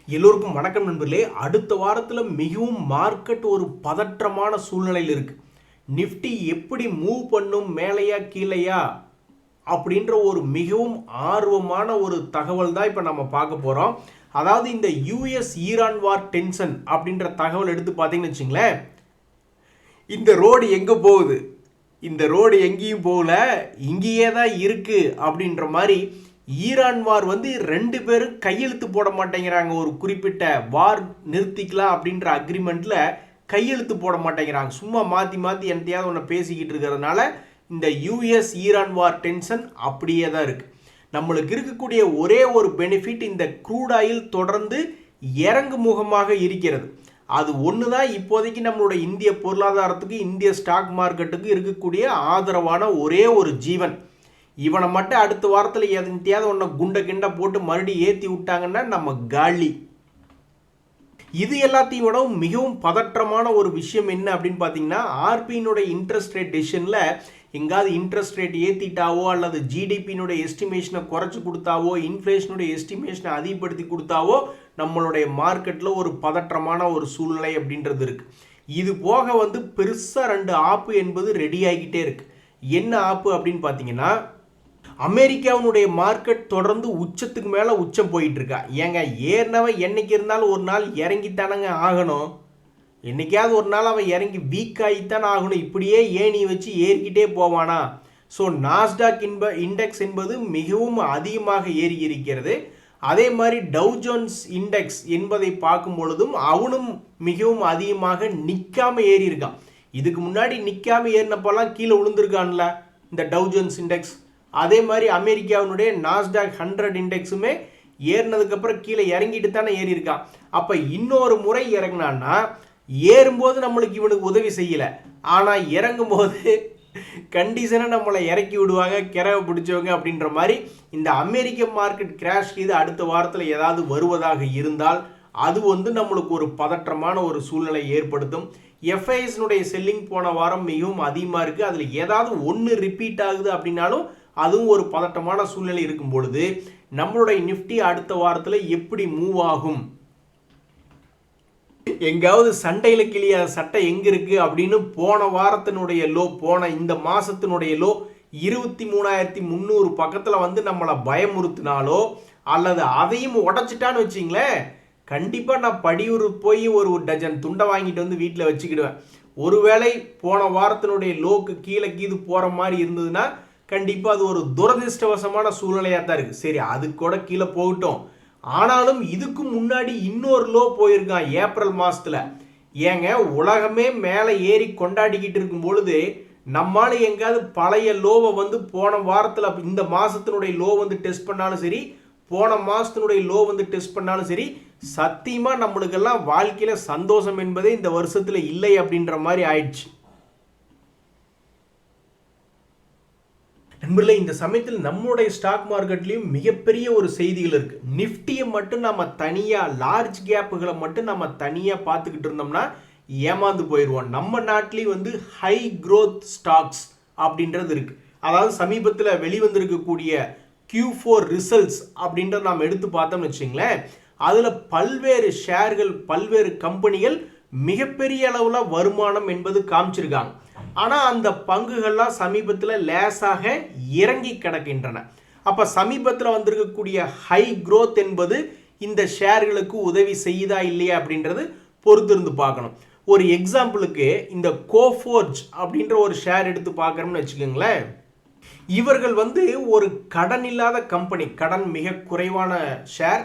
எல்லோருக்கும் வணக்கம் நண்பர்களே. அடுத்த வாரத்தில் மிகவும் மார்க்கெட் ஒரு பதற்றமான சூழ்நிலையில் இருக்கு. நிஃப்டி எப்படி மூவ் பண்ணும், மேலையா கீழையா அப்படின்ற ஒரு மிகவும் ஆர்வமான ஒரு தகவல் தான் இப்போ நம்ம பார்க்க போகிறோம். அதாவது இந்த யூஎஸ் ஈரான் வார் டென்ஷன் அப்படின்ற தகவல் எடுத்து பார்த்தீங்கன்னு வச்சுங்களேன், இந்த ரோடு எங்கே போகுது, இந்த ரோடு எங்கேயும் போகல, இங்கேயே தான் இருக்கு அப்படின்ற மாதிரி ஈரான் வார் ரெண்டு பேரும் கையெழுத்து போட மாட்டேங்கிறாங்க. ஒரு குறிப்பிட்ட வார் நிறுத்திக்கலாம் அப்படின்ற அக்ரிமெண்ட்ல கையெழுத்து போட மாட்டேங்கிறாங்க. சும்மா மாற்றி மாற்றி என்னத்தையாவது ஒன்று பேசிக்கிட்டு இருக்கிறதுனால இந்த யூஎஸ் ஈரான் வார் டென்ஷன் அப்படியே தான் இருக்கு. நம்மளுக்கு இருக்கக்கூடிய ஒரே ஒரு பெனிஃபிட், இந்த க்ரூட் ஆயில் தொடர்ந்து இறங்கு முகமாக இருக்கிறது. அது ஒன்று தான் இப்போதைக்கு நம்மளுடைய இந்திய பொருளாதாரத்துக்கு, இந்திய ஸ்டாக் மார்க்கெட்டுக்கு இருக்கக்கூடிய ஆதரவான ஒரே ஒரு ஜீவன். இவனை மட்டும் அடுத்த வாரத்தில் எதையாவது ஒன்று குண்டை கிண்டை போட்டு மறுபடியும் ஏற்றி விட்டாங்கன்னா நம்ம காலி. இது எல்லாத்தையும் விட மிகவும் பதற்றமான ஒரு விஷயம் என்ன அப்படின்னு பார்த்தீங்கன்னா, ஆர்பியினுடைய இன்ட்ரெஸ்ட் ரேட் டெசிஷனில் எங்காவது இன்ட்ரெஸ்ட் ரேட் ஏற்றிட்டாவோ அல்லது ஜிடிபியினுடைய எஸ்டிமேஷனை குறைச்சி கொடுத்தாவோ, இன்ஃப்ளேஷனுடைய எஸ்டிமேஷனை அதிகப்படுத்தி கொடுத்தாவோ நம்மளுடைய மார்க்கெட்டில் ஒரு பதற்றமான ஒரு சூழ்நிலை அப்படின்றது இருக்குது. இது போக பெருசாக ரெண்டு ஆப்பு என்பது ரெடி ஆகிக்கிட்டே இருக்குது. என்ன ஆப்பு அப்படின்னு பார்த்தீங்கன்னா, அமெரிக்காவினுடைய மார்க்கெட் தொடர்ந்து உச்சத்துக்கு மேலே உச்சம் போயிட்டு இருக்கா. ஏங்க, ஏறினவன் என்னைக்கு இருந்தாலும் ஒரு நாள் இறங்கித்தானங்க ஆகணும். என்னைக்காவது ஒரு நாள் அவன் இறங்கி வீக் ஆகித்தான் ஆகணும். இப்படியே ஏணி வச்சு ஏறிக்கிட்டே போவானா? ஸோ நாஸ்டாக் இண்டெக்ஸ் என்பது மிகவும் அதிகமாக ஏறி இருக்கிறது. அதே மாதிரி டவ் ஜோன்ஸ் இண்டெக்ஸ் என்பதை பார்க்கும் பொழுதும் அவனும் மிகவும் அதிகமாக நிற்காம ஏறி இருக்கான். இதுக்கு முன்னாடி நிற்காம ஏறினப்பெல்லாம் கீழே விழுந்திருக்கான்ல இந்த டவ் ஜோன்ஸ் இண்டெக்ஸ். அதே மாதிரி அமெரிக்காவினுடைய நாஸ்டாக் 100 இண்டெக்ஸுமே ஏறினதுக்கப்புறம் கீழே இறங்கிட்டு தானே ஏறி இருக்கான். அப்போ இன்னொரு முறை இறங்கினான்னா, ஏறும்போது நம்மளுக்கு இவனுக்கு உதவி செய்யலை, ஆனால் இறங்கும் போது கண்டிஷனாக நம்மளை இறக்கி விடுவாங்க கிரவை பிடிச்சவங்க அப்படின்ற மாதிரி. இந்த அமெரிக்க மார்க்கெட் கிராஷ் இது அடுத்த வாரத்தில் ஏதாவது வருவதாக இருந்தால் அது நம்மளுக்கு ஒரு பதற்றமான ஒரு சூழ்நிலை ஏற்படுத்தும். எஃப்ஐஎஸ்னுடைய செல்லிங் போன வாரம் மிகவும் அதிகமாக இருக்குது. அதில் ஏதாவது ஒன்று ரிப்பீட் ஆகுது அப்படின்னாலும் அதுவும் ஒரு பதட்டமான சூழ்நிலை இருக்கும் பொழுது நம்மளுடைய நிஃப்டி அடுத்த வாரத்தில் எப்படி மூவ் ஆகும், எங்காவது சண்டையில் கிளியாத சட்டை எங்கே இருக்குது அப்படின்னு போன வாரத்தினுடைய லோ, போன இந்த மாதத்தினுடைய லோ 23,300 பக்கத்தில் நம்மளை பயமுறுத்தினாலோ அல்லது அதையும் உடச்சிட்டான்னு வச்சிங்களேன், கண்டிப்பாக நான் படியூர் போய் ஒரு டஜன் துண்டை வாங்கிட்டு வீட்டில் வச்சுக்கிடுவேன். ஒருவேளை போன வாரத்தினுடைய லோக்கு கீழே கீது போகிற மாதிரி இருந்ததுன்னா கண்டிப்பாக அது ஒரு துரதிருஷ்டவசமான சூழ்நிலையாக தான் இருக்குது. சரி, அது கூட கீழே போகட்டும். ஆனாலும் இதுக்கு முன்னாடி இன்னொரு லோ போயிருக்கான் ஏப்ரல் மாதத்தில். ஏங்க, உலகமே மேலே ஏறி கொண்டாடிக்கிட்டு இருக்கும் பொழுது நம்மளால எங்காவது பழைய லோவை போன வாரத்தில் இந்த மாதத்தினுடைய லோ டெஸ்ட் பண்ணாலும் சரி, போன மாதத்தினுடைய லோ டெஸ்ட் பண்ணாலும் சரி, சத்தியமாக நம்மளுக்கெல்லாம் வாழ்க்கையில் சந்தோஷம் என்பதே இந்த வருஷத்தில் இல்லை அப்படின்ற மாதிரி ஆயிடுச்சு. நண்பர்களே, இந்த சமயத்தில் நம்மளுடைய ஸ்டாக் மார்க்கெட்லேயும் மிகப்பெரிய ஒரு செய்திகள் இருக்குது. நிஃப்டியை மட்டும் நம்ம தனியாக, லார்ஜ் கேப்புகளை மட்டும் நம்ம தனியாக பார்த்துக்கிட்டு இருந்தோம்னா ஏமாந்து போயிடுவோம். நம்ம நாட்டிலேயும் ஹை க்ரோத் ஸ்டாக்ஸ் அப்படின்றது இருக்குது. அதாவது சமீபத்தில் வெளிவந்திருக்கக்கூடிய Q4 ரிசல்ட்ஸ் அப்படின்றத நாம் எடுத்து பார்த்தோம்னு வச்சுங்களேன், அதில் பல்வேறு ஷேர்கள், பல்வேறு கம்பெனிகள் மிகப்பெரிய அளவில் வருமானம் என்பது காமிச்சிருக்காங்க. ஆனால் அந்த பங்குகள்லாம் சமீபத்தில் லேசாக இறங்கி கிடக்கின்றன. அப்போ சமீபத்தில் வந்திருக்கக்கூடிய ஹை க்ரோத் என்பது இந்த ஷேர்களுக்கு உதவி செய்யுதா இல்லையா அப்படின்றது பொறுத்திருந்து பார்க்கணும். ஒரு எக்ஸாம்பிளுக்கு இந்த கோஃபோர்ஜ் அப்படின்ற ஒரு ஷேர் எடுத்து பார்க்குறோம்னு வச்சுக்கோங்களேன். இவர்கள் ஒரு கடன் இல்லாத கம்பெனி, கடன் மிக குறைவான ஷேர்.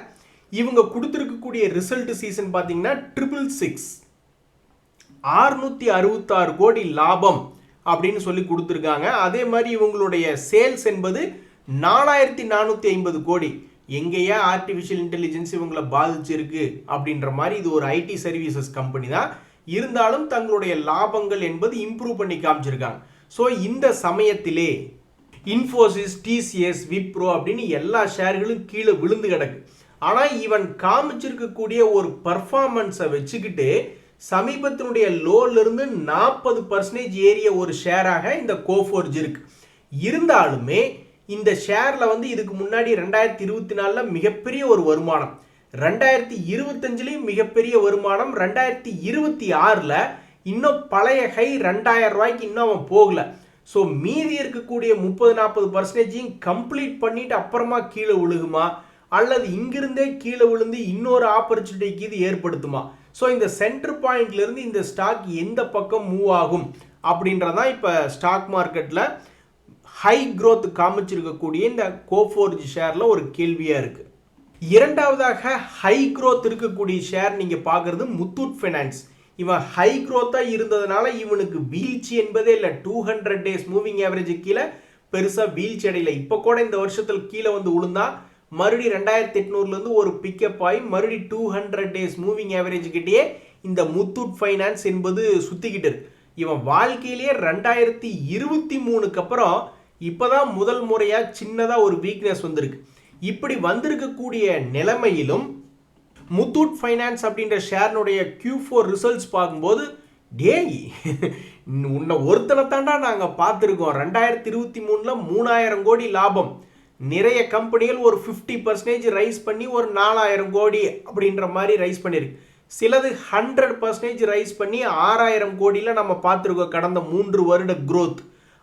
இவங்க கொடுத்துருக்கக்கூடிய ரிசல்ட் சீசன் பார்த்தீங்கன்னா 666 666 கோடி லாபம் அப்படின்னு சொல்லி கொடுத்துருக்காங்க. அதே மாதிரி இவங்களுடைய சேல்ஸ் என்பது 4450 கோடி. எங்கேயா ஆர்டிஃபிஷியல் இன்டெலிஜென்ஸ் இவங்களை பாதிச்சிருக்கு அப்படின்ற மாதிரி இது ஒரு ஐடி சர்வீசஸ் கம்பெனி தான். இருந்தாலும் தங்களுடைய லாபங்கள் என்பது இம்ப்ரூவ் பண்ணி காமிச்சிருக்காங்க. ஸோ இந்த சமயத்திலே இன்ஃபோசிஸ், டிசிஎஸ், விப்ரோ அப்படின்னு எல்லா ஷேர்களும் கீழே விழுந்து கிடக்கு. ஆனால் இவன் காமிச்சிருக்கக்கூடிய ஒரு பர்ஃபார்மன்ஸை வச்சுக்கிட்டு சமீபத்தினுடைய லோலிருந்து 40% ஏறிய ஒரு ஷேராக இந்த கோஃபோர்ஜ் இருக்கு. இருந்தாலுமே இந்த ஷேரில் இதுக்கு முன்னாடி 2024 மிகப்பெரிய ஒரு வருமானம், 2025லையும் மிகப்பெரிய வருமானம், 2026ல் இன்னும் பழைய ஹை 2000 ரூபாய்க்கு இன்னும் அவன் போகல. ஸோ மீதி இருக்கக்கூடிய 30-40% கம்ப்ளீட் பண்ணிட்டு அப்புறமா கீழே விழுகுமா, அல்லது இங்கிருந்தே கீழே விழுந்து இன்னொரு ஆப்பர்ச்சுனிட்டிக்கு இது ஏற்படுத்துமா? ஸோ இந்த சென்டர் பாயிண்ட்லேருந்து இந்த ஸ்டாக் எந்த பக்கம் மூவ் ஆகும் அப்படின்றதான் இப்போ ஸ்டாக் மார்க்கெட்டில் ஹை க்ரோத் காமிச்சிருக்கக்கூடிய இந்த கோஃபோர்ஜ் ஷேரில் ஒரு கேள்வியாக இருக்குது. இரண்டாவதாக ஹை க்ரோத் இருக்கக்கூடிய ஷேர் நீங்கள் பார்க்குறது முத்தூட் ஃபைனான்ஸ். இவன் ஹை க்ரோத்தாக இருந்ததுனால இவனுக்கு வீழ்ச்சி என்பதே இல்லை. 200 டேஸ் மூவிங் ஆவரேஜ் கீழே பெருசாக வீழ்ச்சி அடையலை. இப்போ கூட இந்த வருஷத்தில் கீழே வந்து விழுந்தா மறுபடி 2800லேருந்து ஒரு பிக்கப் ஆகி மறுபடி 200 டேஸ் மூவிங் ஆவரேஜ் கிட்டேயே இந்த முத்தூட் ஃபைனான்ஸ் என்பது சுற்றிக்கிட்டு இருக்கு. இவன் வாழ்க்கையிலேயே 2023க்கு அப்புறம் இப்போதான் முதல் முறையாக சின்னதாக ஒரு வீக்னஸ் வந்திருக்கு. இப்படி வந்திருக்கக்கூடிய நிலைமையிலும் முத்தூட் ஃபைனான்ஸ் அப்படின்ற ஷேர்னுடைய Q4 ரிசல்ட்ஸ் பார்க்கும்போது, டேய் உன்னை ஒருத்தனை தாண்டா நாங்கள் பார்த்துருக்கோம். 2023ல் 3000 கோடி லாபம், நிறைய கம்பெனிகள் ஒரு 50% ரைஸ் பண்ணி ஒரு 4000 கோடி அப்படின்ற மாதிரி ரைஸ் பண்ணியிருக்கு. சிலது 100% ரைஸ் பண்ணி 6000 கோடியில் நம்ம பார்த்துருக்கோம் கடந்த 3 வருட க்ரோத்.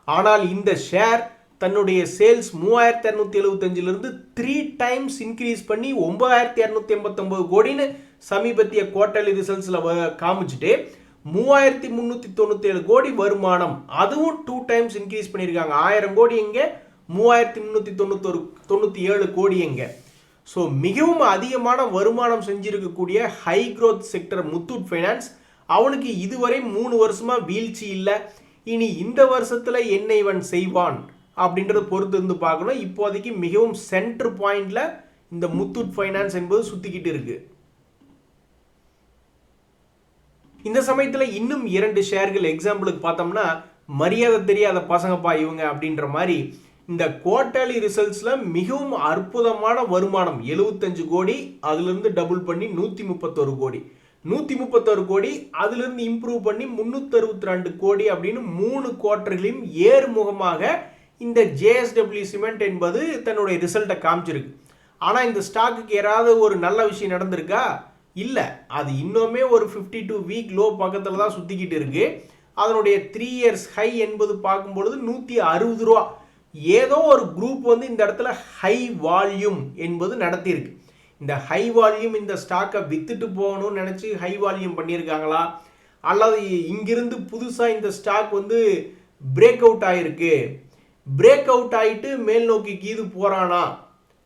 ஆனால் இந்த ஷேர் தன்னுடைய சேல்ஸ் 3275லிருந்து 3 டைம்ஸ் இன்க்ரீஸ் பண்ணி 9289 கோடின்னு சமீபத்திய குவார்டர்லி ரிசல்ட்ஸில் காமிச்சிட்டு 3397 கோடி வருமானம், அதுவும் 2 டைம்ஸ் இன்க்ரீஸ் பண்ணியிருக்காங்க. 1000 கோடி எங்கே, 3397 கோடி எங்கே. ஸோ மிகவும் அதிகமான வருமானம் செஞ்சிருக்கக்கூடிய high growth sector Muthoot Finance. அவனுக்கு இதுவரை 3 வருஷமாக வீழ்ச்சி இல்லை. இனி இந்த வருஷத்தில் என்ன இவன் செய்வான் அப்படின்றத பொறுத்து இருந்து பார்க்கணும். இப்போதைக்கு மிகவும் சென்டர் பாயிண்ட்ல இந்த முத்தூட் ஃபைனான்ஸ் என்பது சுத்திக்கிட்டு இருக்கு. இந்த சமயத்தில் இன்னும் 2 ஷேர்கள் எக்ஸாம்பிளுக்கு பார்த்தோம்னா, மரியாதை தெரியாத பசங்கப்பா இவங்க அப்படின்ற மாதிரி இந்த குவார்டர்லி ரிசல்ட்ஸ்ல மிகவும் அற்புதமான வருமானம் 75 கோடி, அதிலிருந்து டபுள் பண்ணி 131 கோடி, 131 கோடி, அதிலிருந்து இம்ப்ரூவ் பண்ணி 362 கோடி அப்படின்னு 3 குவார்டர்களையும் ஏறுமுகமாக இந்த JSW சிமெண்ட் என்பது தன்னுடைய ரிசல்ட்டை காமிச்சிருக்கு. ஆனால் இந்த ஸ்டாக்குக்கு ஏதாவது ஒரு நல்ல விஷயம் நடந்திருக்கா? இல்லை. அது இன்னுமே ஒரு 52 வீக் லோ பக்கத்தில் தான் சுற்றிக்கிட்டு இருக்கு. அதனுடைய 3 இயர்ஸ் ஹை என்பது பார்க்கும்பொழுது 160 ரூபா. ஏதோ ஒரு குரூப் வந்து இந்த இடத்துல ஹை வால்யூம் என்பது நடத்தியிருக்கு. இந்த ஹை வால்யூம் இந்த ஸ்டாக்கை வித்துட்டு போகணும்னு நினச்சி ஹை வால்யூம் பண்ணியிருக்காங்களா, அல்லது இங்கிருந்து புதுசாக இந்த ஸ்டாக் வந்து பிரேக் அவுட் ஆகிருக்கு, பிரேக் அவுட் ஆகிட்டு மேல் நோக்கி கீது போகிறானா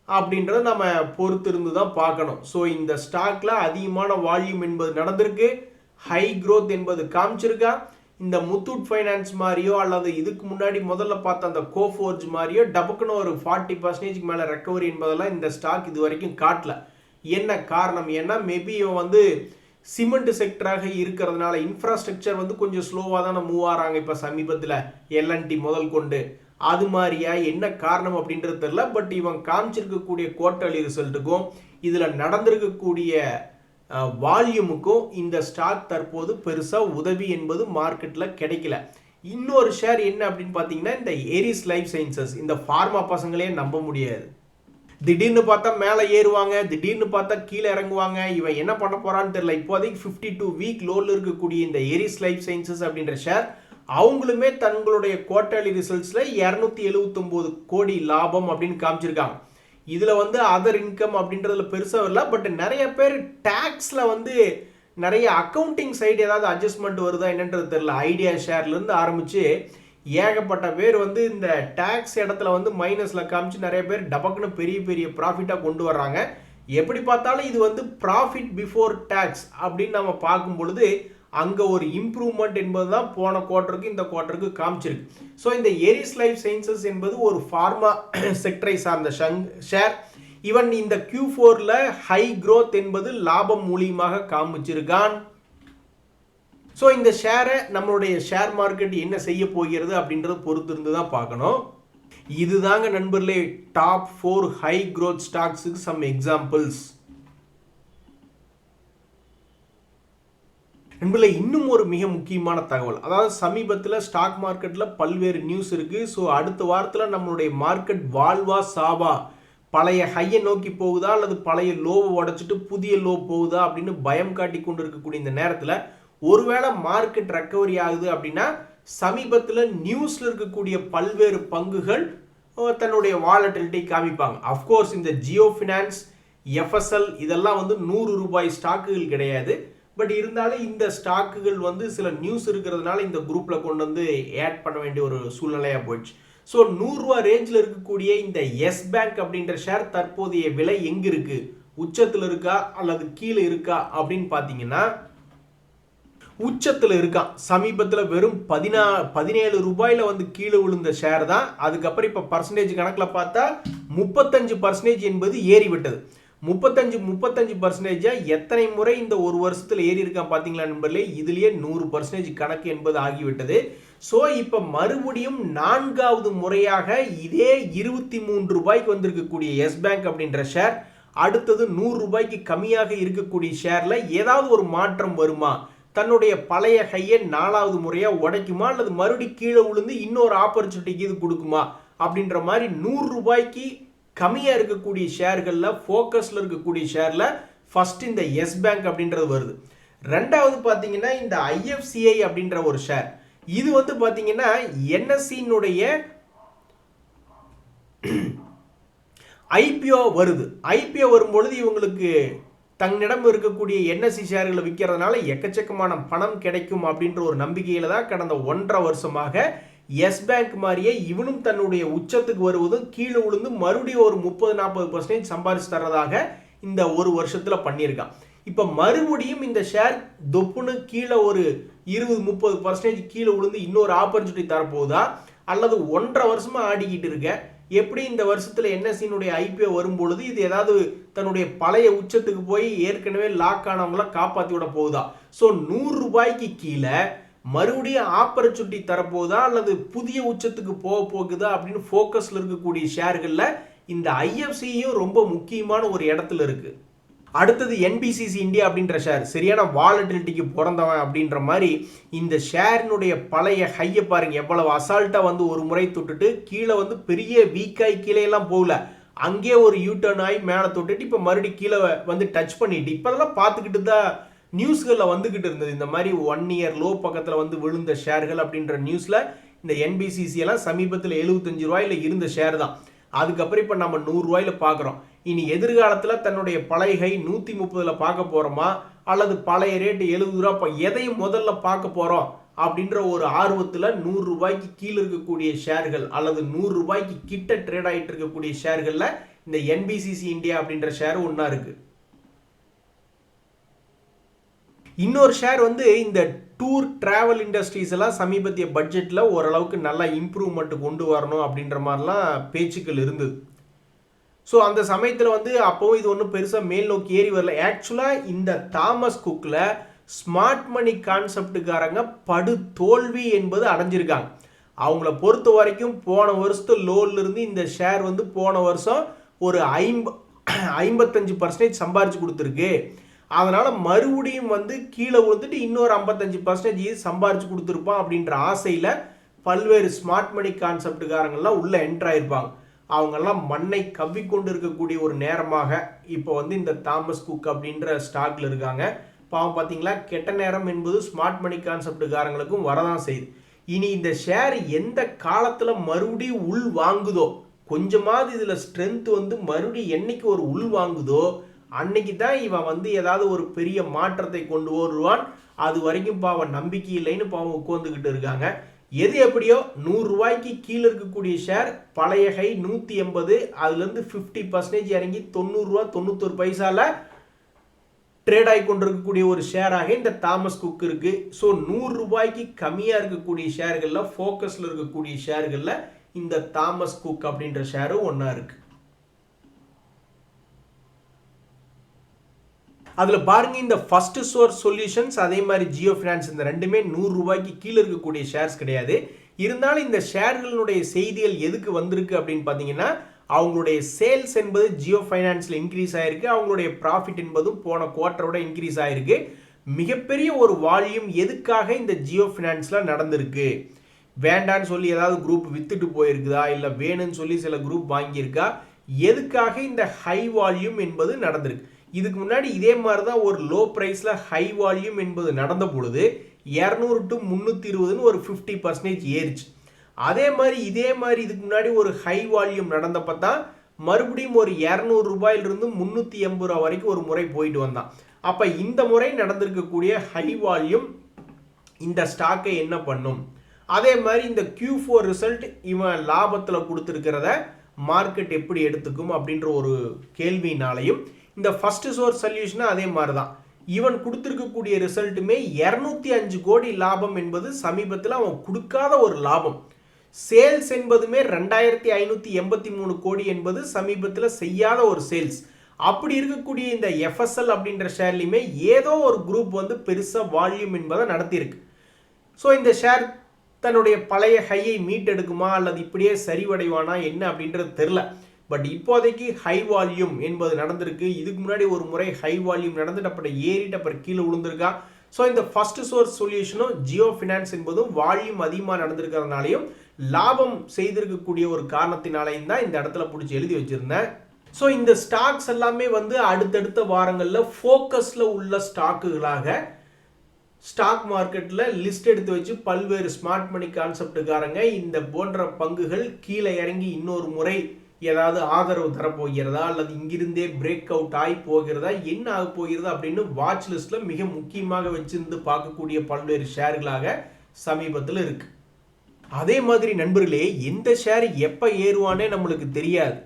அப்படின்றத நம்ம பொறுத்து இருந்து தான் பார்க்கணும். ஸோ இந்த ஸ்டாக்கில் அதிகமான வால்யூம் என்பது நடந்திருக்கு, ஹை க்ரோத் என்பது காமிச்சிருக்கா. இந்த முத்தூட் ஃபைனான்ஸ் மாதிரியோ அல்லது இதுக்கு முன்னாடி முதல்ல பார்த்த அந்த கோஃபோர்ஜ் மாதிரியோ டபுக்குன்னு ஒரு 40% மேலே ரெக்கவரி என்பதெல்லாம் இந்த ஸ்டாக் இது வரைக்கும் காட்டல. என்ன காரணம்? ஏன்னா மேபி இவன் வந்து சிமெண்ட் செக்டராக இருக்கிறதுனால இன்ஃப்ராஸ்ட்ரக்சர் வந்து கொஞ்சம் ஸ்லோவாக தானே மூவ் ஆகிறாங்க இப்போ சமீபத்தில், LNT முதல் கொண்டு. அது மாதிரியா என்ன காரணம் அப்படின்றது தெரியல. பட் இவன் காமிச்சிருக்கக்கூடிய குவார்டர்லி ரிசல்ட்டுக்கும் இதில் நடந்திருக்கக்கூடிய வால்யூமுக்கும் இந்த ஸ்டாக் தற்போது பெருசாக உதவி என்பது மார்க்கெட்டில் கிடைக்கல. இன்னொரு ஷேர் என்ன அப்படின்னு பார்த்தீங்கன்னா, இந்த ஏரிஸ் லைஃப் சயின்சஸ். இந்த ஃபார்மா பசங்களே நம்ப முடியாது. திடீர்னு பார்த்தா மேலே ஏறுவாங்க, திடீர்னு பார்த்தா கீழே இறங்குவாங்க. இவன் என்ன பண்ண போறான்னு தெரியல. இப்போதைக்கு 52 வீக் லோவில் இருக்கக்கூடிய இந்த ஏரிஸ் லைஃப் சயின்சஸ் அப்படின்ற ஷேர் அவங்களுமே தங்களுடைய குவார்டர்லி ரிசல்ட்ஸில் 279 கோடி லாபம் அப்படின்னு காமிச்சிருக்காங்க. இதில் வந்து அதர் இன்கம் அப்படின்றதுல பெருசாக வரல. பட் நிறைய பேர் டேக்ஸில் வந்து நிறைய அக்கௌண்டிங் சைடு ஏதாவது அட்ஜஸ்ட்மெண்ட் வருதா என்னன்றது தெரியல. ஐடியா ஷேர்லேருந்து ஆரம்பித்து ஏகப்பட்ட பேர் வந்து இந்த டேக்ஸ் இடத்துல வந்து மைனஸில் காமிச்சு நிறைய பேர் டபக்குன்னு பெரிய பெரிய ப்ராஃபிட்டாக கொண்டு வர்றாங்க. எப்படி பார்த்தாலும் இது வந்து ப்ராஃபிட் பிஃபோர் டேக்ஸ் அப்படின்னு நம்ம பார்க்கும் பொழுது அங்கே ஒரு இம்ப்ரூவ்மெண்ட் என்பது தான் போன குவார்ட்டருக்கு இந்த குவார்ட்டருக்கு காமிச்சிருக்கு. ஸோ இந்த ஏரிஸ் லைஃப் சயின்சஸ் என்பது ஒரு ஃபார்மா செக்டரை சார்ந்த ஷேர். ஈவன் இந்த Q4ல ஹை க்ரோத் என்பது லாபம் மூலியமாக காமிச்சிருக்கான். ஸோ இந்த ஷேரை நம்மளுடைய ஷேர் மார்க்கெட் என்ன செய்ய போகிறது அப்படின்றத பொறுத்து இருந்து தான் பார்க்கணும். இதுதாங்க நண்பர்களே டாப் 4 ஹை க்ரோத் ஸ்டாக்ஸுக்கு சம் எக்ஸாம்பிள்ஸ். நண்பர்களே, இன்னும் ஒரு மிக முக்கியமான தகவல். அதாவது சமீபத்தில் ஸ்டாக் மார்க்கெட்டில் பல்வேறு நியூஸ் இருக்குது. ஸோ அடுத்த வாரத்தில் நம்மளுடைய மார்க்கெட் வாழ்வா சாவா, பழைய ஹையை நோக்கி போகுதா அல்லது பழைய லோவை உடைச்சிட்டு புதிய லோ போகுதா அப்படின்னு பயம் காட்டி கொண்டு இருக்கக்கூடிய இந்த நேரத்தில் ஒருவேளை மார்க்கெட் ரெக்கவரி ஆகுது அப்படின்னா சமீபத்தில் நியூஸ்ல இருக்கக்கூடிய பல்வேறு பங்குகள் தன்னுடைய வாலட்டிலிட்டி காமிப்பாங்க. அஃப்கோர்ஸ் இந்த ஜியோ ஃபினான்ஸ், எஃப்எஸ்எல் இதெல்லாம் வந்து 100 ரூபாய் ஸ்டாக்குகள் கிடையாது. பட் இருந்தாலும் இந்த ஸ்டாக்குகள் வந்து சில நியூஸ் இருக்கிறதுனால இந்த குரூப்ல கொண்டு வந்து ஆட் பண்ண வேண்டிய ஒரு சூழ்நிலையா போயிடுச்சு. ஸோ 100 ரூபா ரேஞ்சில் இருக்கக்கூடிய இந்த எஸ் பேங்க் அப்படின்ற ஷேர் தற்போதைய விலை எங்க இருக்கு, உச்சத்தில் இருக்கா அல்லது கீழே இருக்கா அப்படின்னு பார்த்தீங்கன்னா உச்சத்தில் இருக்கான். சமீபத்தில் வெறும் 17 ரூபாயில வந்து கீழே விழுந்த ஷேர் தான். அதுக்கப்புறம் இப்போ பர்சன்டேஜ் கணக்கில் பார்த்தா 35% என்பது ஏறி விட்டது. 35% எத்தனை முறை இந்த ஒரு வருஷத்தில் ஏறி இருக்கான் பார்த்தீங்களா நண்பர்களே, இதுலயே 100% கணக்கு என்பது ஆகிவிட்டது. ஸோ இப்போ மறுபடியும் 4வது முறையாக இதே 23 ரூபாய்க்கு வந்திருக்கக்கூடிய எஸ் பேங்க் அப்படின்ற ஷேர் அடுத்தது 100 ரூபாய்க்கு கம்மியாக இருக்கக்கூடிய ஷேர்ல ஏதாவது ஒரு மாற்றம் வருமா, தன்னுடைய பழைய ஹையை 4வது முறையா உடைக்குமா அல்லது மறுபடியும் கீழே விழுந்து இன்னொரு ஆப்பர்ச்சுனிட்டிக்கு இது கொடுக்குமா அப்படின்ற மாதிரி 100 ரூபாய்க்கு கம்மியா இருக்கக்கூடிய ஷேர்கள்ல ஃபோக்கஸ்ல இருக்கக்கூடிய ஷேர்ல ஃபர்ஸ்ட் இந்த எஸ் பேங்க் அப்படின்றது வருது. ரெண்டாவது பாத்தீங்கன்னா இந்த ஐஎஃப்சிஐ அப்படின்ற ஒரு ஷேர். இது வந்து பாத்தீங்கன்னா என்எஸ்சியினுடைய ஐபிஓ வருது. ஐபிஓ வரும்பொழுது இவங்களுக்கு தன்னிடம் இருக்கக்கூடிய என்எஸ்சி ஷேர்களை விற்கிறதுனால எக்கச்சக்கமான பணம் கிடைக்கும் அப்படின்ற ஒரு நம்பிக்கையில தான் கடந்த 1.5 வருஷமாக எஸ் பேங்க் மாதிரியே இவனும் தன்னுடைய உச்சத்துக்கு வருவதும் கீழே விழுந்து மறுபடியும் ஒரு 30-40% சம்பாதிச்சு தர்றதாக இந்த ஒரு வருஷத்துல பண்ணியிருக்கான். இப்ப மறுபடியும் இந்த ஷேர் தொப்புன்னு கீழே ஒரு 20-30% கீழே விழுந்து இன்னொரு ஆப்பர்ச்சுனிட்டி தரப்போகுதா அல்லது 1.5 வருஷமா ஆடிக்கிட்டு இருக்க எப்படி இந்த வருஷத்துல என்எஸ்சியினுடைய ஐபிஓ வரும்பொழுது இது ஏதாவது தன்னுடைய பழைய உச்சத்துக்கு போய் ஏற்கனவே லாக் ஆனவங்கள காப்பாற்றி விட போகுதா? ஸோ 100 ரூபாய்க்கு கீழே மறுபடியும் ஆப்பர்ச்சுனிட்டி தரப்போகுதா அல்லது புதிய உச்சத்துக்கு போக போகுதா அப்படின்னு ஃபோக்கஸ்ல இருக்கக்கூடிய ஷேர்கள்ல இந்த ஐஎஃப்சியும் ரொம்ப முக்கியமான ஒரு இடத்துல இருக்கு. அடுத்தது என்பிசிசி இந்தியா அப்படின்ற ஷேர் சரியான வாலட்டிலிட்டிக்கு பிறந்தவன் அப்படின்ற மாதிரி இந்த ஷேரினுடைய பழைய ஹையை பாருங்க எவ்வளவு அசால்ட்டா வந்து ஒரு முறை தொட்டுட்டு கீழே வந்து பெரிய வீக்காய் கீழே எல்லாம் போகல, அங்கே ஒரு யூட்டர்ன் ஆகி மேலே தொட்டுட்டு இப்போ மறுபடியும் கீழே வந்து டச் பண்ணிட்டு இப்போ அதெல்லாம் பார்த்துக்கிட்டு தான் நியூஸ்களில் வந்துகிட்டு இருந்தது. இந்த மாதிரி 1 இயர் லோ பக்கத்தில் வந்து விழுந்த ஷேர்கள் அப்படின்ற நியூஸ்ல இந்த என்பிசிசி எல்லாம் சமீபத்தில் 75 ரூபாயில இருந்த ஷேர் தான். அதுக்கப்புறம் இப்போ நம்ம 100 ரூபாயில பார்க்குறோம். இனி எதிர்காலத்தில் தன்னுடைய பழைய ஹை 130ல பார்க்க போறோமா அல்லது பழைய ரேட்டு 70 ரூபா எதையும் முதல்ல பார்க்க போறோம் அப்படின்ற ஒரு ஆர்வத்தில் 100 ரூபாய்க்கு கீழே இருக்கக்கூடிய ஷேர்கள் அல்லது 100 ரூபாய்க்கு கிட்ட ட்ரேட் ஆகிட்டு இருக்கக்கூடிய ஷேர்கள்ல இந்த என்பிசிசி இந்தியா அப்படின்ற ஷேர் ஒன்றா இருக்கு. இன்னொரு ஷேர் வந்து இந்த டூர் டிராவல் இண்டஸ்ட்ரீஸ் எல்லாம் சமீபத்திய பட்ஜெட்ல ஓரளவுக்கு நல்லா இம்ப்ரூவ்மெண்ட் கொண்டு வரணும் அப்படின்ற மாதிரிலாம் பேச்சுக்கள் இருந்தது. ஸோ அந்த சமயத்தில் வந்து அப்போவும் இது ஒன்றும் பெருசாக மேல் நோக்கி ஏறி வரல. ஆக்சுவலாக இந்த தாமஸ் குக்கில் ஸ்மார்ட் மணி கான்செப்டுக்காரங்க படு தோல்வி என்பது அடைஞ்சிருக்காங்க. அவங்கள பொறுத்த வரைக்கும் போன வருஷத்து லோன்ல இருந்து இந்த ஷேர் வந்து போன வருஷம் ஒரு 55% சம்பாரிச்சு கொடுத்துருக்கு. அதனால மறுபடியும் வந்து கீழே விழுந்துட்டு இன்னொரு 55% சம்பாரிச்சு கொடுத்துருப்பான் அப்படின்ற ஆசையில் பல்வேறு ஸ்மார்ட் மணி கான்செப்டுக்காரங்கள்லாம் உள்ள என்டர் ஆயிருப்பாங்க. அவங்கெல்லாம் மண்ணை கவ்விக்கொண்டு இருக்கக்கூடிய ஒரு நேரமாக இப்போ வந்து இந்த தாமஸ் குக் அப்படின்ற ஸ்டாக்ல இருக்காங்க. பாவம் பார்த்தீங்களா, கெட்ட நேரம் என்பது ஸ்மார்ட் மணி கான்செப்டுக்காரங்களுக்கும் வரதான் செய்யுது. இனி இந்த ஷேர் எந்த காலத்தில் மறுபடியும் உள் வாங்குதோ, கொஞ்சமாவது இதில் ஸ்ட்ரென்த் வந்து மறுபடியும் என்னைக்கு ஒரு உள் வாங்குதோ அன்னைக்கு தான் இவன் வந்து ஏதாவது ஒரு பெரிய மாற்றத்தை கொண்டு வருவான். அது வரைக்கும் பாவம் நம்பிக்கை இல்லைன்னு பாவம் உட்காந்துக்கிட்டு இருக்காங்க. எது எப்படியோ 100 ரூபாய்க்கு கீழே இருக்கக்கூடிய ஷேர் பழைய ஹை 180, அதுலேருந்து 50% இறங்கி 90 ரூபா 91 பைசால ட்ரேட் ஆகி கொண்டிருக்கக்கூடிய ஒரு ஷேராக இந்த தாமஸ் குக் இருக்கு. ஸோ 100 ரூபாய்க்கு கம்மியாக இருக்கக்கூடிய ஷேர்களில் ஃபோக்கஸில் இருக்கக்கூடிய ஷேர்களில் இந்த தாமஸ் குக் அப்படின்ற ஷேரும் ஒன்றா இருக்கு. அதில் பாருங்க இந்த ஃபர்ஸ்ட் சோர்ஸ் சொல்யூஷன்ஸ் அதே மாதிரி ஜியோ ஃபினான்ஸ் இந்த ரெண்டுமே 100 ரூபாய்க்கு கீழே இருக்கக்கூடிய ஷேர்ஸ் கிடையாது. இருந்தாலும் இந்த ஷேர்களுடைய செய்திகள் எதுக்கு வந்திருக்கு அப்படின்னு பார்த்தீங்கன்னா அவங்களுடைய சேல்ஸ் என்பது ஜியோ ஃபைனான்ஸில் இன்க்ரீஸ் ஆயிருக்கு, அவங்களுடைய ப்ராஃபிட் என்பதும் போன குவார்ட்டரோட இன்க்ரீஸ் ஆயிருக்கு. மிகப்பெரிய ஒரு வால்யூம் எதுக்காக இந்த ஜியோ ஃபினான்ஸில் நடந்திருக்கு, வேண்டான்னு சொல்லி ஏதாவது குரூப் வித்துட்டு போயிருக்குதா இல்லை வேணும்னு சொல்லி சில குரூப் வாங்கியிருக்கா, எதுக்காக இந்த ஹை வால்யூம் என்பது நடந்திருக்கு. இதுக்கு முன்னாடி இதே மாதிரி தான் ஒரு லோ பிரைஸில் ஹை வால்யூம் என்பது நடந்த பொழுது 200 to 320 ஒரு 50% ஏறிச்சு. அதே மாதிரி இதுக்கு முன்னாடி ஒரு ஹை வால்யூம் நடந்தப்ப தான் மறுபடியும் ஒரு 200 ரூபாயிலிருந்து 380 ரூபாய் வரைக்கும் ஒரு முறை போயிட்டு வந்தான். அப்போ இந்த முறை நடந்திருக்கக்கூடிய ஹை வால்யூம் இந்த ஸ்டாக்கை என்ன பண்ணும், அதே மாதிரி இந்த Q4 ரிசல்ட் இவன் லாபத்தில் கொடுத்துருக்கிறத மார்க்கெட் எப்படி எடுத்துக்கும் அப்படின்ற ஒரு கேள்வினாலையும் இந்த ஃபர்ஸ்ட் சோர்ஸ் சொல்யூஷன் அதே மாதிரி தான். இவன் கொடுத்துருக்கக்கூடிய ரிசல்ட்டுமே 205 கோடி லாபம் என்பது சமீபத்தில் அவன் கொடுக்காத ஒரு லாபம். சேல்ஸ் என்பதுமே 2583 கோடி என்பது சமீபத்தில் செய்யாத ஒரு சேல்ஸ். அப்படி இருக்கக்கூடிய இந்த FSL அப்படின்ற ஷேர்லையுமே ஏதோ ஒரு குரூப் வந்து பெருசாக வால்யூம் என்பதை நடத்தியிருக்கு. ஸோ இந்த ஷேர் தன்னுடைய பழைய ஹையை மீட்டெடுக்குமா அல்லது இப்படியே சரிவடைவானா என்ன அப்படின்றது தெரில. பட் இப்போதைக்கு ஹை வால்யூம் என்பது நடந்திருக்கு. இதுக்கு முன்னாடி ஒரு முறை ஹை வால்யூம் நடந்துட்டு அப்புறம் ஏறிட்டு அப்புறம் கீழே விழுந்திருக்கா. ஸோ இந்த ஃபர்ஸ்ட் சோர்ஸ் சொல்யூஷனும் ஜியோ ஃபினான்ஸ் என்பதும் வால்யூம் அதிகமாக நடந்திருக்கிறதுனாலையும் லாபம் செய்திருக்கக்கூடிய ஒரு காரணத்தினாலையும் தான் இந்த இடத்துல பிடிச்சி எழுதி வச்சிருந்தேன். ஸோ இந்த ஸ்டாக்ஸ் எல்லாமே வந்து அடுத்தடுத்த வாரங்களில் ஃபோக்கஸில் உள்ள ஸ்டாக்குகளாக ஸ்டாக் மார்க்கெட்டில் லிஸ்ட் எடுத்து வச்சு பல்வேறு ஸ்மார்ட் மணி கான்செப்டுக்காரங்க இந்த போன்ற பங்குகள் கீழே இறங்கி இன்னொரு முறை ஏதாவது ஆதரவு தரப்போகிறதா அல்லது இங்கிருந்தே பிரேக் அவுட் ஆகி போகிறதா என்ன ஆக போகிறதா அப்படின்னு வாட்ச் லிஸ்ட்டில் மிக முக்கியமாக வச்சிருந்து பார்க்கக்கூடிய பல்வேறு ஷேர்களாக சமீபத்தில் இருக்கு. அதே மாதிரி நண்பர்களே, எந்த ஷேர் எப்போ ஏறுவானே நம்மளுக்கு தெரியாது.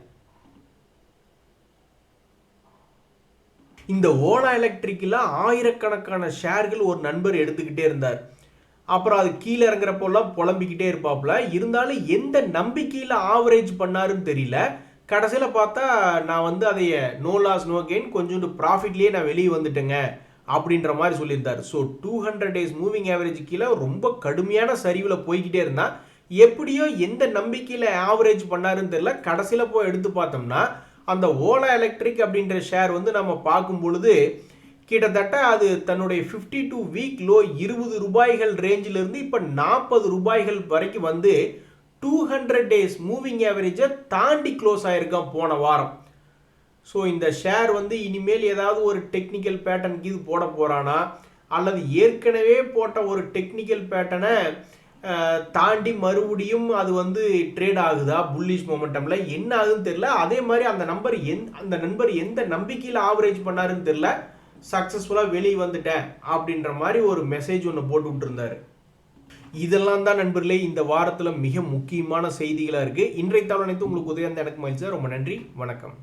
இந்த ஓலா எலக்ட்ரிக்கில் ஆயிரக்கணக்கான ஷேர்கள் ஒரு நண்பர் எடுத்துக்கிட்டே இருந்தார். அப்புறம் அது கீழே இறங்குறப்போலாம் புலம்பிக்கிட்டே இருப்பாப்புல. இருந்தாலும் எந்த நம்பிக்கையில் ஆவரேஜ் பண்ணாருன்னு தெரியல. கடைசியில் பார்த்தா நான் வந்து அதைய நோ லாஸ் நோ கெயின் கொஞ்சோண்டு ப்ராஃபிட்லேயே நான் வெளியே வந்துட்டேங்க அப்படின்ற மாதிரி சொல்லியிருந்தார். ஸோ 200 days மூவிங் ஆவரேஜ் கீழே ரொம்ப கடுமையான சரிவில் போய்கிட்டே இருந்தால் எப்படியோ எந்த நம்பிக்கையில் ஆவரேஜ் பண்ணாருன்னு தெரியல. கடைசியில் போய் எடுத்து பார்த்தோம்னா அந்த ஓலா எலக்ட்ரிக் அப்படின்ற ஷேர் வந்து நம்ம பார்க்கும் பொழுது கிட்டத்தட்ட அது தன்னுடைய 52 வீக் லோ 20 ரூபாய்கள் ரேஞ்சிலிருந்து இப்போ 40 ரூபாய்கள் வரைக்கும் வந்து 200 days மூவிங் ஆவரேஜை தாண்டி க்ளோஸ் ஆகிருக்கான் போன வாரம். ஸோ இந்த ஷேர் வந்து இனிமேல் ஏதாவது ஒரு டெக்னிக்கல் பேட்டர்னுக்கு இது போட போகிறானா அல்லது ஏற்கனவே போட்ட ஒரு டெக்னிக்கல் பேட்டர்னை தாண்டி மறுபடியும் அது வந்து ட்ரேட் ஆகுதா புல்லிஷ் மொமெண்டமில் என்ன ஆகுதுன்னு தெரியல. அதே மாதிரி அந்த நண்பர் எந்த நம்பிக்கையில் ஆவரேஜ் பண்ணாருன்னு தெரியல. சக்ஸஸ்ஃபுல்லாக வெளியே வந்துட்டேன் அப்படின்ற மாதிரி ஒரு மெசேஜ் ஒன்று போட்டு விட்டுருந்தாரு. இதெல்லாம் தான் நண்பர்களே இந்த வாரத்தில் மிக முக்கியமான செய்திகளாக இருக்குது. இன்றைய தகவல் அனைத்து உங்களுக்கு உதவி எனக்கு மகிழ்ச்சி. ரொம்ப நன்றி, வணக்கம்.